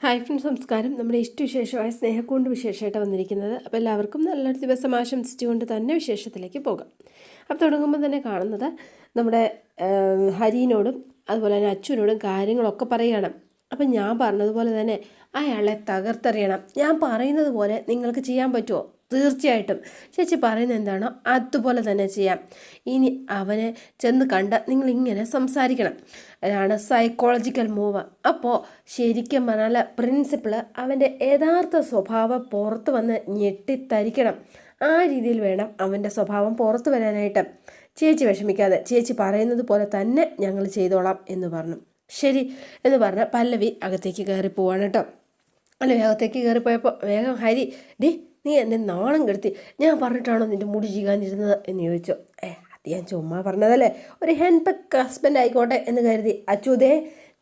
Hi friends, നമസ്കാരം. നമ്മുടെ ഇഷ്ടവിശേഷമായ സ്നേഹക്കൂണ്ട് വിശേഷമായിട്ട് വന്നിരിക്കുന്നത്. അപ്പോൾ എല്ലാവർക്കും നല്ലൊരു ദിവസം ആശംസിച്ചുകൊണ്ട് തന്നെ വിശേഷത്തിലേക്ക് പോകാം. അപ്പോൾ തുടങ്ങുമ്പോൾ തന്നെ കാണുന്നത് നമ്മുടെ ഹരിനോടും അതുപോലെ തന്നെ അച്ഛനോടും കാര്യങ്ങളൊക്കെ പറയുകയാണ്. അപ്പം ഞാൻ പറഞ്ഞതുപോലെ തന്നെ അയാളെ തകർത്തെറിയണം. ഞാൻ പറയുന്നത് പോലെ നിങ്ങൾക്ക് ചെയ്യാൻ പറ്റുമോ? തീർച്ചയായിട്ടും ചേച്ചി പറയുന്നത് എന്താണോ അതുപോലെ തന്നെ ചെയ്യാം. ഇനി അവനെ ചെന്ന് കണ്ട് നിങ്ങളിങ്ങനെ സംസാരിക്കണം. അതാണ് സൈക്കോളജിക്കൽ മൂവ്. അപ്പോൾ ശരിക്കും പറഞ്ഞാൽ പ്രിൻസിപ്പിൾ അവൻ്റെ യഥാർത്ഥ സ്വഭാവം പുറത്ത് വന്ന് ഞെട്ടിത്തരിക്കണം. ആ രീതിയിൽ വേണം അവൻ്റെ സ്വഭാവം പുറത്തു വരാനായിട്ട്. ചേച്ചി വിഷമിക്കാതെ ചേച്ചി പറയുന്നത് പോലെ തന്നെ ഞങ്ങൾ ചെയ്തോളാം എന്ന് പറഞ്ഞു. ശരി എന്ന് പറഞ്ഞ് പല്ലവി അകത്തേക്ക് കയറി പോവാണ് കേട്ടോ. പല്ലവി അകത്തേക്ക് കയറിപ്പോയപ്പോൾ വേഗം ഹരി, നീ എന്നെ നാണം കെടുത്തി, ഞാൻ പറഞ്ഞിട്ടാണോ നിൻ്റെ മുടി ചീകാനിരുന്നത് എന്ന് ചോദിച്ചു. അത് ഞാൻ ചുമ്മാ പറഞ്ഞതല്ലേ, ഒരു ഹെൻപെക്ക് ഹസ്ബൻഡ് ആയിക്കോട്ടെ എന്ന് കരുതി. അച്ഛതേ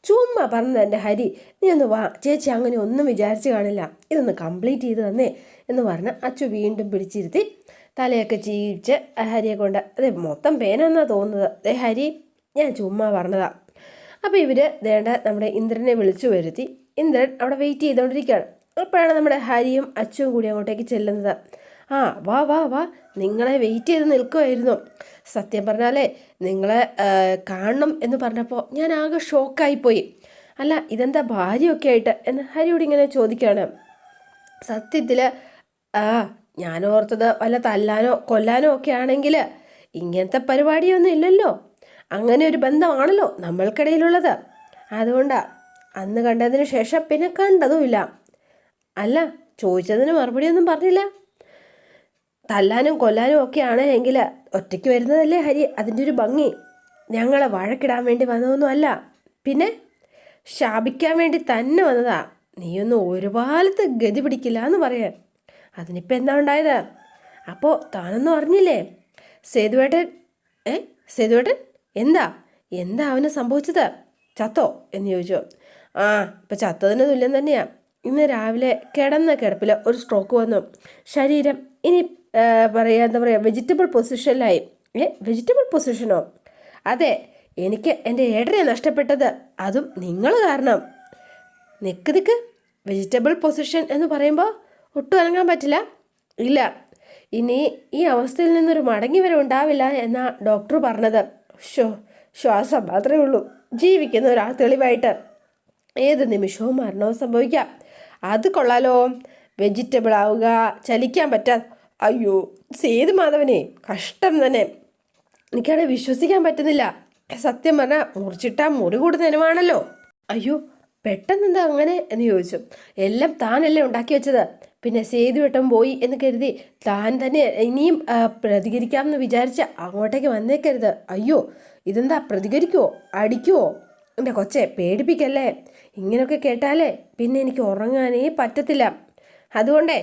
ചുമ്മാ പറഞ്ഞത് എൻ്റെ ഹരി, നീ ഒന്ന് വാ, ചേച്ചി അങ്ങനെ ഒന്നും വിചാരിച്ച് കാണില്ല, ഇതൊന്ന് കംപ്ലീറ്റ് ചെയ്ത് തന്നേ എന്ന് പറഞ്ഞ് അച്ചു വീണ്ടും പിടിച്ചിരുത്തി തലയൊക്കെ ചീവിച്ച് ഹരിയെ കൊണ്ട്, അതെ മൊത്തം പേനെന്നാണ് തോന്നുന്നത്, ഹരി ഞാൻ ചുമ്മാ പറഞ്ഞതാ. അപ്പോൾ ഇവർ വേണ്ട നമ്മുടെ ഇന്ദ്രനെ വിളിച്ചു വരുത്തി. ഇന്ദ്രൻ അവിടെ വെയിറ്റ് ചെയ്തുകൊണ്ടിരിക്കുകയാണ്. അപ്പോഴാണ് നമ്മുടെ ഹരിയും അച്ചുവും കൂടി അങ്ങോട്ടേക്ക് ചെല്ലുന്നത്. വാ വാ വാ, നിങ്ങളെ വെയിറ്റ് ചെയ്ത് നിൽക്കുമായിരുന്നു. സത്യം പറഞ്ഞാലേ നിങ്ങളെ കാണണം എന്ന് പറഞ്ഞപ്പോൾ ഞാൻ ആകെ ഷോക്കായിപ്പോയി. അല്ല ഇതെന്താ ഭാര്യയൊക്കെ ആയിട്ട് എന്ന് ഹരിയോട് ഇങ്ങനെ ചോദിക്കുകയാണ്. സത്യത്തിൽ ഞാൻ ഓർത്തത് വല്ല തല്ലാനോ കൊല്ലാനോ ഒക്കെ ആണെങ്കിൽ ഇങ്ങനത്തെ പരിപാടിയൊന്നും ഇല്ലല്ലോ, അങ്ങനെ ഒരു ബന്ധമാണല്ലോ നമ്മൾക്കിടയിലുള്ളത്. അതുകൊണ്ടാണ് അന്ന് കണ്ടതിന് ശേഷം പിന്നെ കണ്ടതുമില്ല. അല്ല ചോദിച്ചതിന് മറുപടിയൊന്നും പറഞ്ഞില്ല. തല്ലാനും കൊല്ലാനും ഒക്കെ ആണെങ്കിൽ ഒറ്റയ്ക്ക് വരുന്നതല്ലേ ഹരി അതിൻ്റെ ഒരു ഭംഗി. ഞങ്ങളെ വഴക്കിടാൻ വേണ്ടി വന്നതൊന്നും അല്ല, പിന്നെ ശാപിക്കാൻ വേണ്ടി തന്നെ വന്നതാ. നീയൊന്നും ഒരു കാലത്ത് ഗതി പിടിക്കില്ല എന്ന് പറയാൻ. അതിനിപ്പോൾ എന്താ ഉണ്ടായത്? അപ്പോൾ താനൊന്നും അറിഞ്ഞില്ലേ? സേതുവേട്ടൻ സേതുവേട്ടൻ എന്താ എന്താ അവന് സംഭവിച്ചത്? ചത്തോ എന്ന് ചോദിച്ചു. ഇപ്പം ചത്തതിന് തുല്യം തന്നെയാണ്. ഇന്ന് രാവിലെ കിടന്ന കിടപ്പിൽ ഒരു സ്ട്രോക്ക് വന്നു. ശരീരം ഇനി എന്താ പറയുക വെജിറ്റബിൾ പൊസിഷനിലായി. വെജിറ്റബിൾ പൊസിഷനോ? അതെ, എനിക്ക് എൻ്റെ ഏട്ടനെ നഷ്ടപ്പെട്ടത് അതും നിങ്ങൾ കാരണം. നിക്ക് വെജിറ്റബിൾ പൊസിഷൻ എന്ന് പറയുമ്പോൾ ഒട്ടും അനങ്ങാൻ പറ്റില്ല. ഇല്ല, ഇനി ഈ അവസ്ഥയിൽ നിന്നൊരു മടങ്ങി വരെ ഉണ്ടാവില്ല എന്നാ ഡോക്ടർ പറഞ്ഞത്. ശ്വാസം മാത്രമേ ഉള്ളൂ. ജീവിക്കുന്ന ഒരാൾ തെളിവായിട്ട് ഏത് നിമിഷവും മരണവും സംഭവിക്കാം. അത് കൊള്ളാലോ, വെജിറ്റബിൾ ആവുക, ചലിക്കാൻ പറ്റാ. അയ്യോ സേതു മാധവനെ, കഷ്ടം തന്നെ. എനിക്കവിടെ വിശ്വസിക്കാൻ പറ്റുന്നില്ല. സത്യം പറഞ്ഞാൽ മുറിച്ചിട്ടാ മുറി കൂടുന്നതിനുമാണല്ലോ. അയ്യോ പെട്ടെന്ന് എന്താ അങ്ങനെ എന്ന് ചോദിച്ചു. എല്ലാം താനല്ലേ ഉണ്ടാക്കി വെച്ചത്, പിന്നെ സേതുവട്ടം പോയി എന്ന് കരുതി താൻ തന്നെ ഇനിയും പ്രതികരിക്കാമെന്ന് വിചാരിച്ച് അങ്ങോട്ടേക്ക് വന്നേക്കരുത്. അയ്യോ ഇതെന്താ, പ്രതികരിക്കുവോ അടിക്കുവോ? എൻ്റെ കൊച്ചെ പേടിപ്പിക്കല്ലേ. ഇങ്ങനെയൊക്കെ കേട്ടാലേ പിന്നെ എനിക്ക് ഉറങ്ങാനേ പറ്റത്തില്ല. അതുകൊണ്ടേ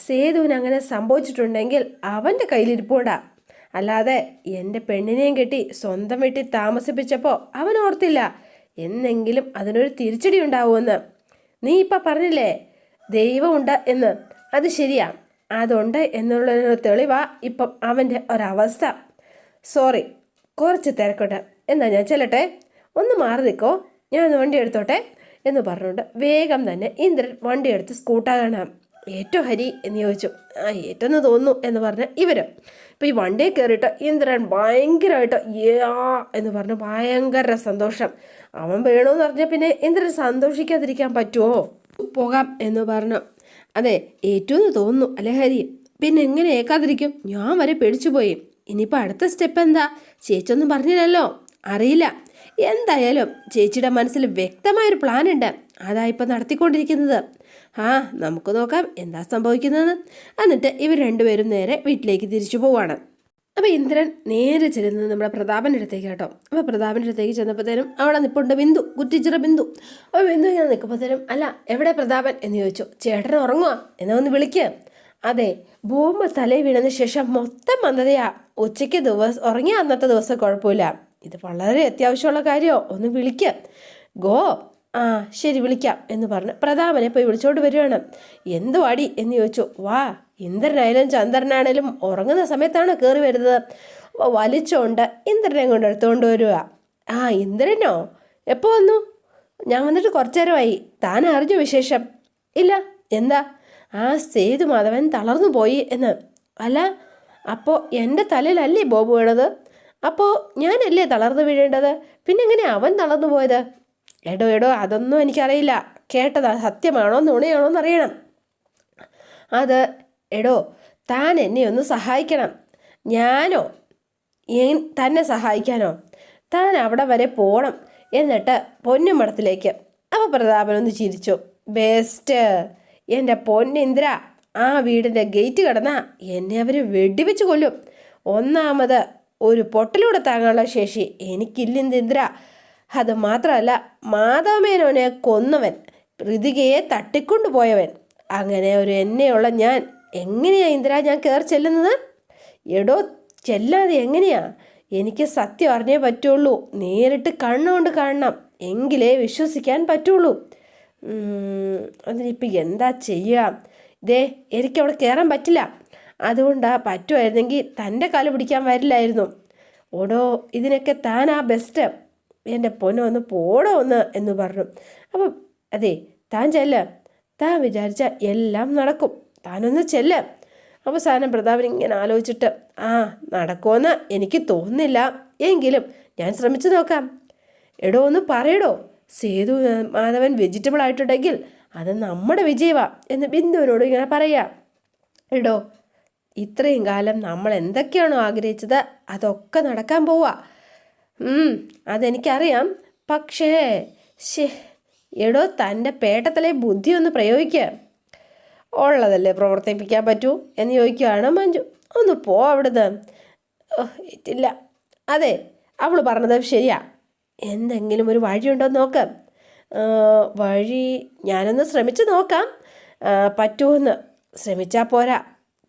സേതുവിന് അങ്ങനെ സംഭവിച്ചിട്ടുണ്ടെങ്കിൽ അവൻ്റെ കയ്യിലിരിപ്പുണ്ടാ. അല്ലാതെ എൻ്റെ പെണ്ണിനെയും കെട്ടി സ്വന്തം വീട്ടിൽ താമസിപ്പിച്ചപ്പോൾ അവൻ ഓർത്തില്ല എന്നെങ്കിലും അതിനൊരു തിരിച്ചടി ഉണ്ടാവുമെന്ന്. നീ ഇപ്പം പറഞ്ഞില്ലേ ദൈവമുണ്ട് എന്ന്, അത് ശരിയാ, അതുണ്ട് എന്നുള്ളൊരു തെളിവാ ഇപ്പം അവൻ്റെ ഒരവസ്ഥ. സോറി, കുറച്ച് തിരക്കോട്ടെ, എന്നാ ഞാൻ ചെല്ലട്ടെ, ഒന്ന് മാറി നിൽക്കോ, ഞാനൊന്ന് വണ്ടി എടുത്തോട്ടെ എന്ന് പറഞ്ഞുകൊണ്ട് വേഗം തന്നെ ഇന്ദ്രൻ വണ്ടി എടുത്ത് സ്കൂട്ടാകണം. ഏറ്റോ ഹരി എന്ന് ചോദിച്ചു. ഏറ്റെന്ന് തോന്നുന്നു എന്ന് പറഞ്ഞ് ഇവരും ഇപ്പം ഈ വണ്ടിയിൽ കയറിയിട്ട് ഇന്ദ്രൻ ഭയങ്കരമായിട്ട് എന്ന് പറഞ്ഞ് ഭയങ്കര സന്തോഷം. അവൻ വേണമെന്ന് പറഞ്ഞാൽ പിന്നെ ഇന്ദ്രൻ സന്തോഷിക്കാതിരിക്കാൻ പറ്റുമോ? പോകാം എന്ന് പറഞ്ഞു. അതെ ഏറ്റവും തോന്നുന്നു അല്ലേ ഹരി, പിന്നെ എങ്ങനെ ഏക്കാതിരിക്കും? ഞാൻ വരെ പേടിച്ചു പോയി. ഇനിയിപ്പോൾ അടുത്ത സ്റ്റെപ്പ് എന്താ? ചേച്ചിയൊന്നും പറഞ്ഞില്ലല്ലോ. അറിയില്ല. എന്തായാലും ചേച്ചിയുടെ മനസ്സിൽ വ്യക്തമായൊരു പ്ലാൻ ഉണ്ട്, അതാ ഇപ്പം നടത്തിക്കൊണ്ടിരിക്കുന്നത്. നമുക്ക് നോക്കാം എന്താ സംഭവിക്കുന്നതെന്ന്. എന്നിട്ട് ഇവർ രണ്ടുപേരും നേരെ വീട്ടിലേക്ക് തിരിച്ചു പോവാണ്. അപ്പോൾ ഇന്ദ്രൻ നേരെ ചെല്ലുന്നത് നമ്മുടെ പ്രതാപൻ്റെ അടുത്തേക്ക് കേട്ടോ. അപ്പോൾ പ്രതാപൻ്റെ അടുത്തേക്ക് ചെന്നപ്പോഴത്തേനും അവിടെ നിൽപ്പുണ്ട് ബിന്ദു, കുറ്റിച്ചിറ ബിന്ദു. അപ്പോൾ ബിന്ദു ഞാൻ നിൽക്കുമ്പോഴത്തേനും അല്ല എവിടെ പ്രതാപൻ എന്ന് ചോദിച്ചു. ചേട്ടൻ ഉറങ്ങുക, എന്നാ ഒന്ന് വിളിക്കുക. അതെ, ബോംബ് തലയിൽ വീണതിന് ശേഷം മൊത്തം മന്ദതയാ. ഉച്ചയ്ക്ക് ഉറങ്ങിയ അന്നത്തെ ദിവസം കുഴപ്പമില്ല, ഇത് വളരെ അത്യാവശ്യമുള്ള കാര്യമോ, ഒന്ന് വിളിക്കുക. ഗോ ശരി വിളിക്കാം എന്ന് പറഞ്ഞ് പ്രതാപനെ പോയി വിളിച്ചോണ്ട് വരികയാണ്. എന്തു വാടി എന്ന് ചോദിച്ചു. വാ, ഇന്ദ്രനായാലും ചന്ദ്രനാണേലും ഉറങ്ങുന്ന സമയത്താണ് കയറി വരുന്നത്. വലിച്ചോണ്ട് ഇന്ദ്രനെ കൊണ്ട് എടുത്തുകൊണ്ട് വരിക. ഇന്ദ്രനോ എപ്പോൾ വന്നു? ഞാൻ വന്നിട്ട് കുറച്ചു നേരമായി. താൻ അറിഞ്ഞു വിശേഷം? ഇല്ല. എന്താ? ആ സേതുമാധവൻ തളർന്നു പോയി എന്ന്. അല്ല, അപ്പോൾ എൻ്റെ തലയിലല്ലേ ബോബ് വീണത്? അപ്പോൾ ഞാനല്ലേ തളർന്നു വീഴേണ്ടത്? പിന്നെ എങ്ങനെ അവൻ തളർന്നു പോയത്? എടോ അതൊന്നും എനിക്കറിയില്ല. കേട്ടതാ, സത്യമാണോ നുണയാണോ എന്നറിയണം. അത് എടോ, താൻ എന്നെ ഒന്ന് സഹായിക്കണം. ഞാനോ? തന്നെ സഹായിക്കാനോ? താൻ അവിടെ വരെ പോകണം, എന്നിട്ട് പൊന്നുമടത്തിലേക്ക്. അപ്പോൾ പ്രതാപനൊന്ന് ചിരിച്ചു. ബെസ്റ്റ്. എൻ്റെ പൊന്നിന്ദ്ര, ആ വീടിൻ്റെ ഗേറ്റ് കടന്നാ എന്നെ അവർ വെടിവെച്ച് കൊല്ലും. ഒന്നാമത് ഒരു പൊട്ടലൂടെ താങ്ങാനുള്ള ശേഷി എനിക്കില്ലിന്ദ്ര. അത് മാത്രമല്ല, മാധവമേനോനെ കൊന്നവൻ, ഋതികയെ തട്ടിക്കൊണ്ടുപോയവൻ, അങ്ങനെ ഒരു എന്നെയുള്ള ഞാൻ എങ്ങനെയാ ഇന്ദ്ര ഞാൻ കയറി ചെല്ലുന്നത്? എടോ, ചെല്ലാതെ എങ്ങനെയാ? എനിക്ക് സത്യം അറിഞ്ഞേ പറ്റുള്ളൂ. നേരിട്ട് കണ്ണുകൊണ്ട് കാണണം, എങ്കിലേ വിശ്വസിക്കാൻ പറ്റുള്ളൂ. അതിനിപ്പോൾ എന്താ ചെയ്യുക? എനിക്കവിടെ കയറാൻ പറ്റില്ല. അതുകൊണ്ടാ, പറ്റുമായിരുന്നെങ്കിൽ തൻ്റെ കാല് പിടിക്കാൻ വരില്ലായിരുന്നു. ഓടോ, ഇതിനൊക്കെ താനാ ബെസ്റ്റ്. എൻ്റെ പൊന്നോ, ഒന്ന് പോടോ ഒന്ന് എന്ന് പറഞ്ഞു. അപ്പം താൻ ചെല്ല്. താൻ വിചാരിച്ച എല്ലാം നടക്കും. താനൊന്ന് ചെല്ല്. അവസാനം പ്രതാപൻ ഇങ്ങനെ ആലോചിച്ചിട്ട്, നടക്കുമെന്ന് എനിക്ക് തോന്നുന്നില്ല, എങ്കിലും ഞാൻ ശ്രമിച്ചു നോക്കാം. എടോ, ഒന്ന് പറയടോ, സേതു മാധവൻ വെജിറ്റബിൾ ആയിട്ടുണ്ടെങ്കിൽ അത് നമ്മുടെ വിജയവാ എന്ന് ബിന്ദുവിനോട് ഇങ്ങനെ പറയാം. എടോ, ഇത്രയും കാലം നമ്മൾ എന്തൊക്കെയാണോ ആഗ്രഹിച്ചത് അതൊക്കെ നടക്കാൻ പോവാ. അതെനിക്കറിയാം. പക്ഷേ എടോ, തൻ്റെ പേട്ടത്തലേ ബുദ്ധി ഒന്ന് പ്രയോഗിക്കുക. ഉള്ളതല്ലേ പ്രവർത്തിപ്പിക്കാൻ പറ്റൂ എന്ന് ചോദിക്കുകയാണ് മഞ്ജു. ഒന്ന് പോ അവിടുന്ന്. ഇല്ല, അവൾ പറഞ്ഞത് ശരിയാ. എന്തെങ്കിലും ഒരു വഴിയുണ്ടോ നോക്കാം. വഴി ഞാനൊന്ന് ശ്രമിച്ചു നോക്കാം. പറ്റുമെന്ന് ശ്രമിച്ചാൽ പോരാ.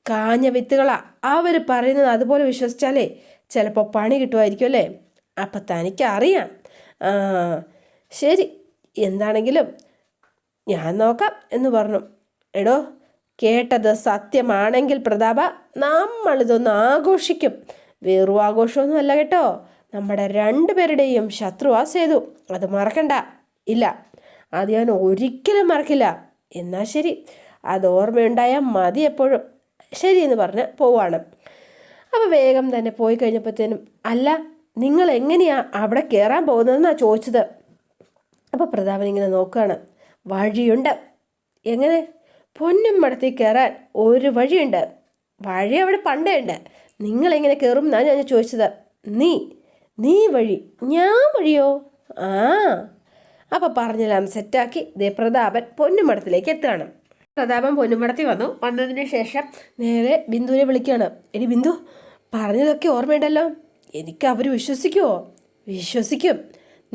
കാഞ്ഞ വിത്തുകളാ. അവർ പറയുന്നത് അതുപോലെ വിശ്വസിച്ചാലേ ചിലപ്പോൾ പണി കിട്ടുമായിരിക്കും അല്ലേ? അപ്പം തനിക്കറിയാം. ശരി, എന്താണെങ്കിലും ഞാൻ നോക്കാം എന്ന് പറഞ്ഞു. എടോ, കേട്ടത് സത്യമാണെങ്കിൽ പ്രതാപ, നമ്മളിതൊന്ന് ആഘോഷിക്കും. വെറും ആഘോഷമൊന്നും അല്ല കേട്ടോ. നമ്മുടെ രണ്ടുപേരുടെയും ശത്രുവാ സേതു. അത് മറക്കണ്ട. ഇല്ല, അത് ഞാൻ ഒരിക്കലും മറക്കില്ല. എന്നാൽ ശരി, അത് ഓർമ്മയുണ്ടായാൽ മതി എപ്പോഴും. ശരി എന്ന് പറഞ്ഞ് പോവാണ്. അപ്പോൾ വേഗം തന്നെ പോയി കഴിഞ്ഞപ്പോഴത്തേനും, അല്ല, നിങ്ങൾ എങ്ങനെയാ അവിടെ കയറാൻ പോകുന്നതെന്നാണ് ചോദിച്ചത്. അപ്പോൾ പ്രതാപൻ ഇങ്ങനെ നോക്കുകയാണ്. വഴിയുണ്ട്. എങ്ങനെ? പൊന്നുമടത്തിൽ കയറാൻ ഒരു വഴിയുണ്ട്. വഴി അവിടെ പണ്ടേ ഉണ്ട്. നിങ്ങളെങ്ങനെ കയറും എന്നാണ് ഞാൻ ചോദിച്ചത്. നീ വഴി, ഞാൻ വഴിയോ? അപ്പോൾ പറഞ്ഞെല്ലാം സെറ്റാക്കി പ്രതാപൻ പൊന്നുമടത്തിലേക്ക് എത്തുകയാണ്. പ്രതാപൻ പൊന്നുമടത്തിൽ വന്നതിന് ശേഷം നേരെ ബിന്ദുവിനെ വിളിക്കുകയാണ്. എടി ബിന്ദു, പറഞ്ഞതൊക്കെ ഓർമ്മയുണ്ടല്ലോ. എനിക്ക് അവർ വിശ്വസിക്കുമോ? വിശ്വസിക്കും.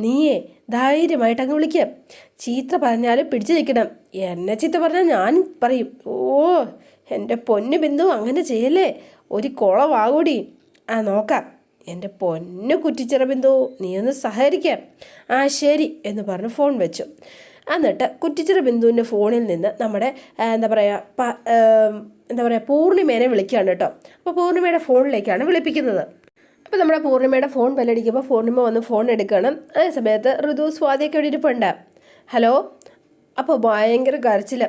നീയേ ധൈര്യമായിട്ട് അങ്ങ് വിളിക്കുക. ചീത്ത പറഞ്ഞാലും പിടിച്ചു നിൽക്കണം. എന്നെ ചീത്ത പറഞ്ഞാൽ ഞാൻ പറയും. എൻ്റെ പൊന്നു ബിന്ദു, അങ്ങനെ ചെയ്യല്ലേ, ഒരു കുളവാകൂടി. നോക്കാം. എൻ്റെ പൊന്നു കുറ്റിച്ചിറ ബിന്ദു, നീ ഒന്ന് സഹകരിക്കാം. ശരി എന്ന് പറഞ്ഞ് ഫോൺ വെച്ചു. എന്നിട്ട് കുറ്റിച്ചിറ ബിന്ദുവിൻ്റെ ഫോണിൽ നിന്ന് നമ്മുടെ എന്താ പറയുക പൂർണിമേനെ വിളിക്കുകയാണ് കേട്ടോ. അപ്പോൾ പൂർണിമയുടെ ഫോണിലേക്കാണ് വിളിപ്പിക്കുന്നത്. അപ്പോൾ നമ്മുടെ പൂർണിമയുടെ ഫോൺ ബെല്ലടിക്കുമ്പോൾ പൂർണിമ വന്ന് ഫോൺ എടുക്കണം. അതേ സമയത്ത് ഋതു സ്വാതിയൊക്കെ ഇവിടെ ഇരിപ്പുണ്ട്. ഹലോ. അപ്പോൾ ഭയങ്കര കരച്ചിൽ.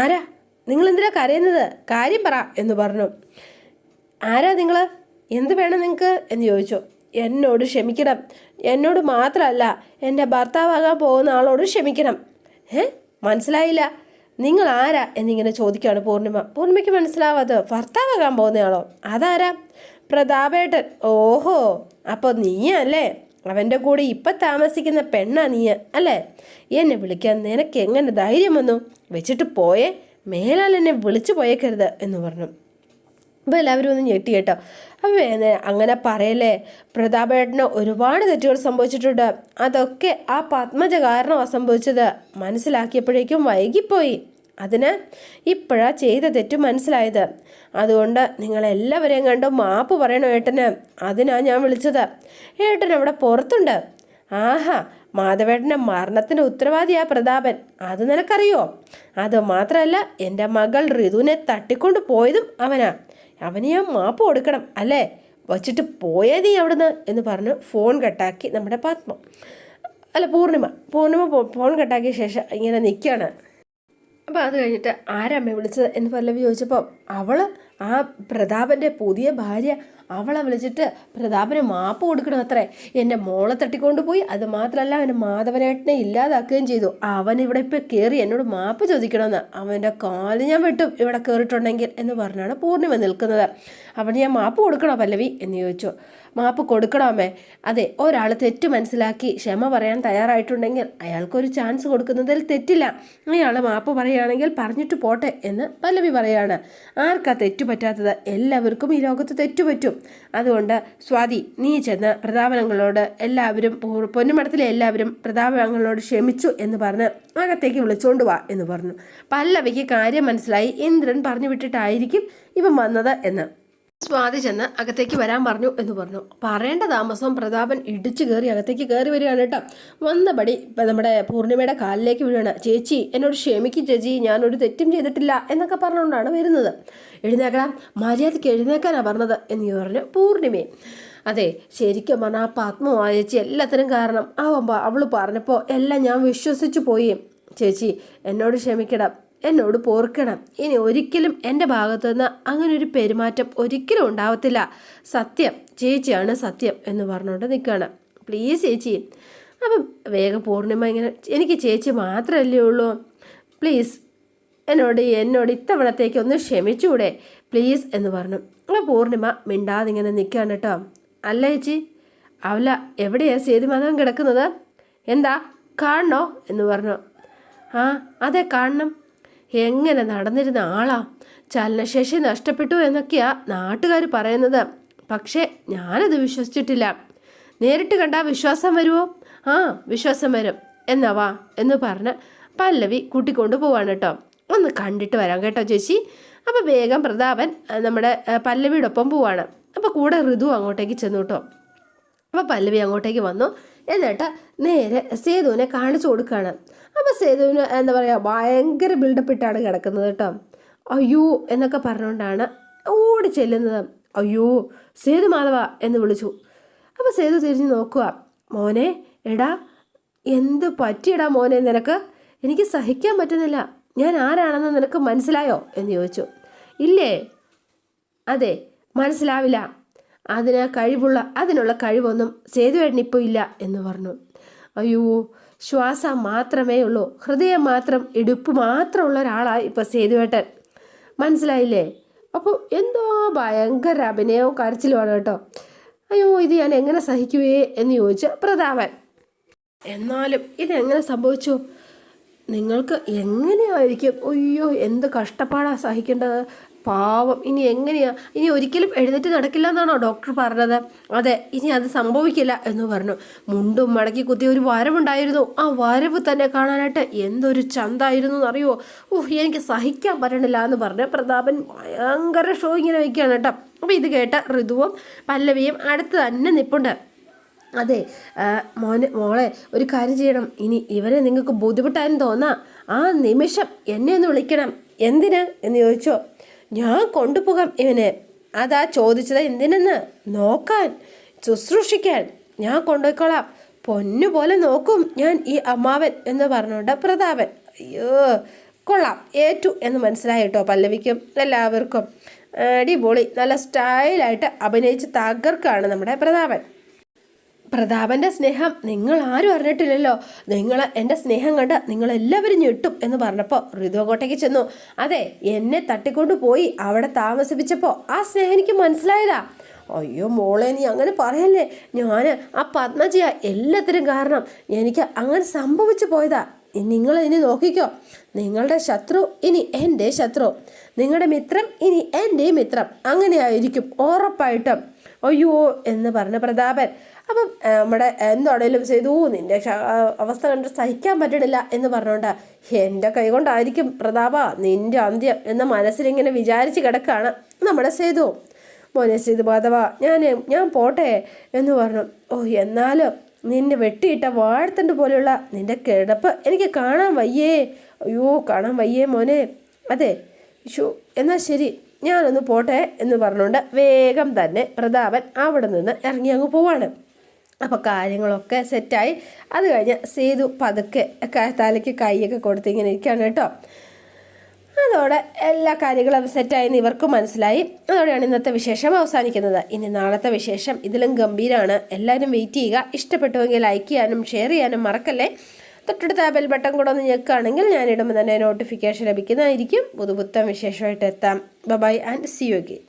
ആരാ? നിങ്ങളെന്തിനാ കരയുന്നത്? കാര്യം പറ എന്ന് പറഞ്ഞു. ആരാ നിങ്ങൾ? എന്ത് വേണം നിങ്ങൾക്ക് എന്ന് ചോദിച്ചു. എന്നോട് ക്ഷമിക്കണം. എന്നോട് മാത്രമല്ല, എൻ്റെ ഭർത്താവാകാൻ പോകുന്ന ആളോട് ക്ഷമിക്കണം. മനസ്സിലായില്ല. നിങ്ങൾ ആരാ എന്നിങ്ങനെ ചോദിക്കുകയാണ് പൂർണിമ. പൂർണിമയ്ക്ക് മനസ്സിലാവാതെ, ഭർത്താവാകാൻ പോകുന്നയാളോ? അതാരാ? പ്രതാപേട്ടൻ. ഓഹോ, അപ്പോൾ നീയല്ലേ അവൻ്റെ കൂടെ ഇപ്പം താമസിക്കുന്ന പെണ്ണാ നീ അല്ലേ? എന്നെ വിളിക്കാൻ നിനക്ക് എങ്ങനെ ധൈര്യം വന്നു? വെച്ചിട്ട് പോയേ, മേലാൽ എന്നെ വിളിച്ചു പോയേക്കരുത് എന്ന് പറഞ്ഞു. അപ്പോൾ എല്ലാവരും ഒന്ന് ഞെട്ടി കേട്ടോ. അപ്പോൾ അങ്ങനെ പറയല്ലേ, പ്രതാപേട്ടന് ഒരുപാട് തെറ്റുകൾ സംഭവിച്ചിട്ടുണ്ട്. അതൊക്കെ ആ പത്മജ കാരണമാണ് സംഭവിച്ചത്. മനസ്സിലാക്കിയപ്പോഴേക്കും വൈകിപ്പോയി. അതിന് ഇപ്പോഴാ ചെയ്ത തെറ്റ് മനസ്സിലായത്. അതുകൊണ്ട് നിങ്ങളെല്ലാവരെയും കണ്ട് മാപ്പ് പറയണം ഏട്ടന്. അതിനാണ് ഞാൻ വിളിച്ചത്. ഏട്ടൻ അവിടെ പുറത്തുണ്ട്. മാധവേട്ടൻ്റെ മരണത്തിന് ഉത്തരവാദിയാ പ്രതാപൻ. അത് നിനക്കറിയോ? അത് മാത്രമല്ല, എൻ്റെ മകൾ ഋതുവിനെ തട്ടിക്കൊണ്ട് പോയതും അവനാ. അവന് ഞാൻ മാപ്പ് കൊടുക്കണം അല്ലേ? വച്ചിട്ട് പോയേ നീ അവിടുന്ന് എന്ന് പറഞ്ഞ് ഫോൺ കട്ടാക്കി നമ്മുടെ പത്മ. അല്ല പൂർണിമ ഫോൺ കട്ടാക്കിയ ശേഷം ഇങ്ങനെ നിൽക്കുകയാണ്. അപ്പോൾ അത് കഴിഞ്ഞിട്ട് ആരമ്മ വിളിച്ചത് എന്ന് പല്ലവി ചോദിച്ചപ്പോൾ ആ പ്രതാപൻ്റെ പുതിയ ഭാര്യ അവളെ വിളിച്ചിട്ട് പ്രതാപന് മാപ്പ് കൊടുക്കണം അത്രേ. എൻ്റെ മോളെ തട്ടിക്കൊണ്ടുപോയി, അത് മാത്രമല്ല അവൻ്റെ മാധവനേട്ടനെ ഇല്ലാതാക്കുകയും ചെയ്തു. അവൻ ഇവിടെ ഇപ്പോൾ കയറി എന്നോട് മാപ്പ് ചോദിക്കണമെന്ന്. അവൻ്റെ കാല് ഞാൻ വെട്ടും ഇവിടെ കയറിയിട്ടുണ്ടെങ്കിൽ എന്ന് പറഞ്ഞാണ് പൂർണിമ നിൽക്കുന്നത്. അവന് ഞാൻ മാപ്പ് കൊടുക്കണോ പല്ലവി എന്ന് ചോദിച്ചു. മാപ്പ് കൊടുക്കണോ അമ്മേ? അതെ, ഒരാൾ തെറ്റ് മനസ്സിലാക്കി ക്ഷമ പറയാൻ തയ്യാറായിട്ടുണ്ടെങ്കിൽ അയാൾക്കൊരു ചാൻസ് കൊടുക്കുന്നതിൽ തെറ്റില്ല. അയാൾ മാപ്പ് പറയുകയാണെങ്കിൽ പറഞ്ഞിട്ട് പോട്ടെ എന്ന് പല്ലവി പറയാണ്. ആർക്കാ തെറ്റു പറ്റാത്തത്? എല്ലാവർക്കും ഈ ലോകത്ത് തെറ്റുപറ്റും. അതുകൊണ്ട് സ്വാതി, നീ ചെന്ന് പ്രതാപനങ്ങളോട് എല്ലാവരും, പൊന്നുമടത്തിലെ എല്ലാവരും പ്രതാപനങ്ങളോട് ക്ഷമിച്ചു എന്ന് പറഞ്ഞ് അകത്തേക്ക് വിളിച്ചുകൊണ്ട് വാ എന്ന് പറഞ്ഞു. പല്ലവിക്ക് കാര്യം മനസ്സിലായി. ഇന്ദ്രൻ പറഞ്ഞു വിട്ടിട്ടായിരിക്കും ഇവൻ വന്നത് എന്ന്. സ്വാതി ചെന്ന് അകത്തേക്ക് വരാൻ പറഞ്ഞു എന്ന് പറഞ്ഞു. പറയേണ്ട താമസം പ്രതാപൻ ഇടിച്ചു കയറി അകത്തേക്ക് കയറി വരികയാണ് കേട്ടോ. വന്നപടി നമ്മുടെ പൂർണിമയുടെ കാലിലേക്ക് വീഴാണ്. ചേച്ചി എന്നോട് ക്ഷമിക്കും ചേച്ചി, ഞാനൊരു തെറ്റും ചെയ്തിട്ടില്ല എന്നൊക്കെ പറഞ്ഞുകൊണ്ടാണ് വരുന്നത്. എഴുന്നേക്കണം, മര്യാദയ്ക്ക് എഴുന്നേക്കാനാണ് പറഞ്ഞത് എന്ന് പറഞ്ഞു പൂർണിമയെ. അതെ, ശരിക്കും പറഞ്ഞാൽ ആ പത്മ ചേച്ചി എല്ലാത്തിനും കാരണം. അവൾ പറഞ്ഞപ്പോൾ എല്ലാം ഞാൻ വിശ്വസിച്ചു പോയി. ചേച്ചി എന്നോട് ക്ഷമിക്കണം, എന്നോട് പോർക്കണം. ഇനി ഒരിക്കലും എൻ്റെ ഭാഗത്തു നിന്ന് അങ്ങനെ ഒരു പെരുമാറ്റം ഒരിക്കലും ഉണ്ടാവത്തില്ല. സത്യം, ചേച്ചിയാണ് സത്യം എന്ന് പറഞ്ഞുകൊണ്ട് നിൽക്കുകയാണ്. പ്ലീസ് ചേച്ചി. അപ്പം വേഗം പൂർണിമ ഇങ്ങനെ, എനിക്ക് ചേച്ചി മാത്രമല്ലേ ഉള്ളൂ, പ്ലീസ് എന്നോട് ഇത്തവണത്തേക്ക് ഒന്ന് ക്ഷമിച്ചൂടെ പ്ലീസ് എന്ന് പറഞ്ഞു. അപ്പോൾ പൂർണിമ മിണ്ടാതെ ഇങ്ങനെ നിൽക്കുകയാണ് കേട്ടോ. അല്ല ചേച്ചി, അവല എവിടെയാണ് സേതുമാധവൻ കിടക്കുന്നത്? എന്താ കാണണോ എന്ന് പറഞ്ഞു. ആ അതെ കാണണം. എങ്ങനെ നടന്നിരുന്ന ആളാ, ചലനശേഷി നഷ്ടപ്പെട്ടു എന്നൊക്കെയാ നാട്ടുകാർ പറയുന്നത്. പക്ഷേ ഞാനത് വിശ്വസിച്ചിട്ടില്ല. നേരിട്ട് കണ്ടാൽ വിശ്വാസം വരുമോ? ആ വിശ്വാസം വരും. എന്നാ വാ എന്ന് പറഞ്ഞ് പല്ലവി കൂട്ടിക്കൊണ്ട് പോവാണ് കേട്ടോ. ഒന്ന് കണ്ടിട്ട് വരാം കേട്ടോ ചേച്ചി. അപ്പോൾ വേഗം പ്രതാപൻ നമ്മുടെ പല്ലവിയോടൊപ്പം പോവാണ്. അപ്പോൾ കൂടെ ഋതു അങ്ങോട്ടേക്ക് ചെന്നു കേട്ടോ. അപ്പോൾ പല്ലവി അങ്ങോട്ടേക്ക് വന്നു. എന്നിട്ട് നേരെ സേതുവിനെ കാണിച്ചു കൊടുക്കുകയാണ്. അപ്പോൾ സേതുവിന് എന്താ പറയുക, ഭയങ്കര ബിൽഡപ്പ് ഇട്ടാണ് കിടക്കുന്നത് കേട്ടോ. അയ്യോ എന്നൊക്കെ പറഞ്ഞുകൊണ്ടാണ് ഓടി ചെല്ലുന്നത്. അയ്യോ സേതു മാധവ എന്ന് വിളിച്ചു. അപ്പോൾ സേതു തിരിഞ്ഞ് നോക്കുക. മോനെ, എടാ എന്ത് പറ്റിയടാ മോനെ നിനക്ക്? എനിക്ക് സഹിക്കാൻ പറ്റുന്നില്ല. ഞാൻ ആരാണെന്ന് നിനക്ക് മനസ്സിലായോ എന്ന് ചോദിച്ചു. ഇല്ലേ? അതെ, മനസ്സിലാവില്ല. അതിനുള്ള കഴിവൊന്നും സേതുവേട്ടനിപ്പോൾ ഇല്ല എന്ന് പറഞ്ഞു. അയ്യോ, ശ്വാസം മാത്രമേ ഉള്ളൂ, ഹൃദയം മാത്രം, ഇടുപ്പ് മാത്രമുള്ള ഒരാളായി ഇപ്പോൾ സേതുവേട്ടൻ. മനസ്സിലായില്ലേ? അപ്പോൾ എന്തോ ഭയങ്കര അഭിനയവും കരച്ചിലുമാണ് കേട്ടോ. അയ്യോ, ഇത് ഞാൻ എങ്ങനെ സഹിക്കുവേ എന്ന് ചോദിച്ച പ്രതാപൻ. എന്നാലും ഇതെങ്ങനെ സംഭവിച്ചു? നിങ്ങൾക്ക് എങ്ങനെയായിരിക്കും? അയ്യോ, എന്ത് കഷ്ടപ്പാടാണ് സഹിക്കേണ്ടത്. പാവം. ഇനി ഒരിക്കലും എഴുന്നേറ്റ് നടക്കില്ല എന്നാണോ ഡോക്ടർ പറഞ്ഞത്? അതെ, ഇനി അത് സംഭവിക്കില്ല എന്ന് പറഞ്ഞു. മുണ്ടും മടക്കി കുത്തിയ ഒരു വരവുണ്ടായിരുന്നു. ആ വരവ് തന്നെ കാണാനായിട്ട് എന്തൊരു ചന്തായിരുന്നു എന്നറിയോ? എനിക്ക് സഹിക്കാൻ പറ്റണില്ല എന്ന് പറഞ്ഞ് പ്രതാപൻ ഭയങ്കര ഷോ ഇങ്ങനെ വയ്ക്കുകയാണ് കേട്ടോ. അപ്പോൾ ഇത് കേട്ട ഋതുവും പല്ലവിയും അടുത്ത് തന്നെ നിൽപ്പുണ്ട്. അതെ മോളെ, ഒരു കാര്യം ചെയ്യണം. ഇനി ഇവരെ നിങ്ങൾക്ക് ബുദ്ധിമുട്ടായെന്ന് തോന്നാ ആ നിമിഷം എന്നെ ഒന്ന് വിളിക്കണം. എന്തിന് എന്ന് ചോദിച്ചോ? ഞാൻ കൊണ്ടുപോകാം ഇവനെ. അതാ ചോദിച്ചത്. എന്തിനെന്ന്? നോക്കാൻ, ശുശ്രൂഷിക്കാൻ. ഞാൻ കൊണ്ടുപോയിക്കോളാം. പൊന്നുപോലെ നോക്കും ഞാൻ ഈ അമ്മാവൻ എന്ന് പറഞ്ഞുകൊണ്ട് പ്രതാപൻ. അയ്യോ, കൊള്ളാം, ഏറ്റു എന്ന് മനസ്സിലായി കേട്ടോ പല്ലവിക്കും എല്ലാവർക്കും. അടിപൊളി, നല്ല സ്റ്റൈലായിട്ട് അഭിനയിച്ച് തകർക്കാണ് നമ്മുടെ പ്രതാപൻ്റെ സ്നേഹം നിങ്ങൾ ആരും അറിഞ്ഞിട്ടില്ലല്ലോ. എൻ്റെ സ്നേഹം കണ്ട് നിങ്ങളെല്ലാവരും ഞെട്ടും എന്ന് പറഞ്ഞപ്പോൾ ഋതു അങ്ങോട്ടേക്ക് ചെന്നു. അതെ, എന്നെ തട്ടിക്കൊണ്ട് പോയി അവിടെ താമസിപ്പിച്ചപ്പോൾ ആ സ്നേഹം എനിക്ക് മനസ്സിലായതാ. അയ്യോ മോളെ, നീ അങ്ങനെ പറയല്ലേ. ഞാൻ ആ പത്മജിയ എല്ലാത്തിനും കാരണം. എനിക്ക് അങ്ങനെ സംഭവിച്ചു പോയതാ. നിങ്ങളിനി നോക്കിക്കോ. നിങ്ങളുടെ ശത്രു ഇനി എൻ്റെ ശത്രു, നിങ്ങളുടെ മിത്രം ഇനി എൻ്റെ മിത്രം. അങ്ങനെ ആയിരിക്കും ഉറപ്പായിട്ടും. അയ്യോ എന്ന് പറഞ്ഞ പ്രതാപൻ. അപ്പം നമ്മുടെ എന്താണേലും ചെയ്തു, നിൻ്റെ അവസ്ഥ കണ്ട് സഹിക്കാൻ പറ്റണില്ല എന്ന് പറഞ്ഞുകൊണ്ട് എൻ്റെ കൈ കൊണ്ടായിരിക്കും പ്രതാപ നിൻ്റെ അന്ത്യം എന്ന മനസ്സിലിങ്ങനെ വിചാരിച്ച് കിടക്കുകയാണ് നമ്മുടെ സേതു. മോനെ സേതു മാധവ, ഞാൻ പോട്ടെ എന്ന് പറഞ്ഞു. എന്നാലും നിന്നെ വെട്ടിയിട്ട വാഴത്തണ്ട് പോലെയുള്ള നിൻ്റെ കിടപ്പ് എനിക്ക് കാണാൻ വയ്യേ. അയ്യോ, കാണാൻ വയ്യേ മോനെ. അതെ എന്നാൽ ശരി, ഞാനൊന്ന് പോട്ടെ എന്ന് പറഞ്ഞുകൊണ്ട് വേഗം തന്നെ പ്രതാപൻ അവിടെ നിന്ന് ഇറങ്ങി അങ്ങ് പോവാണ്. അപ്പോൾ കാര്യങ്ങളൊക്കെ സെറ്റായി. അത് കഴിഞ്ഞ് സേതു പതുക്കെ തലയ്ക്ക് കൈയൊക്കെ കൊടുത്ത് ഇങ്ങനെ ഇരിക്കുകയാണ് കേട്ടോ. അതോടെ എല്ലാ കാര്യങ്ങളും സെറ്റായെന്ന് ഇവർക്കും മനസ്സിലായി. അതോടെയാണ് ഇന്നത്തെ വിശേഷം അവസാനിക്കുന്നത്. ഇനി നാളത്തെ വിശേഷം ഇതിലും ഗംഭീരമാണ്. എല്ലാവരും വെയിറ്റ് ചെയ്യുക. ഇഷ്ടപ്പെട്ടുവെങ്കിൽ ലൈക്ക് ചെയ്യാനും ഷെയർ ചെയ്യാനും മറക്കല്ലേ. തൊട്ടടുത്ത ആ ബെൽ ബട്ടൺ കൂടെ ഒന്ന് ഞെക്കുകയാണെങ്കിൽ ഞാനിടുമ്പോൾ തന്നെ നോട്ടിഫിക്കേഷൻ ലഭിക്കുന്നതായിരിക്കും. പുതുപുത്തൻ വിശേഷമായിട്ട് എത്താം. Bye and see you again.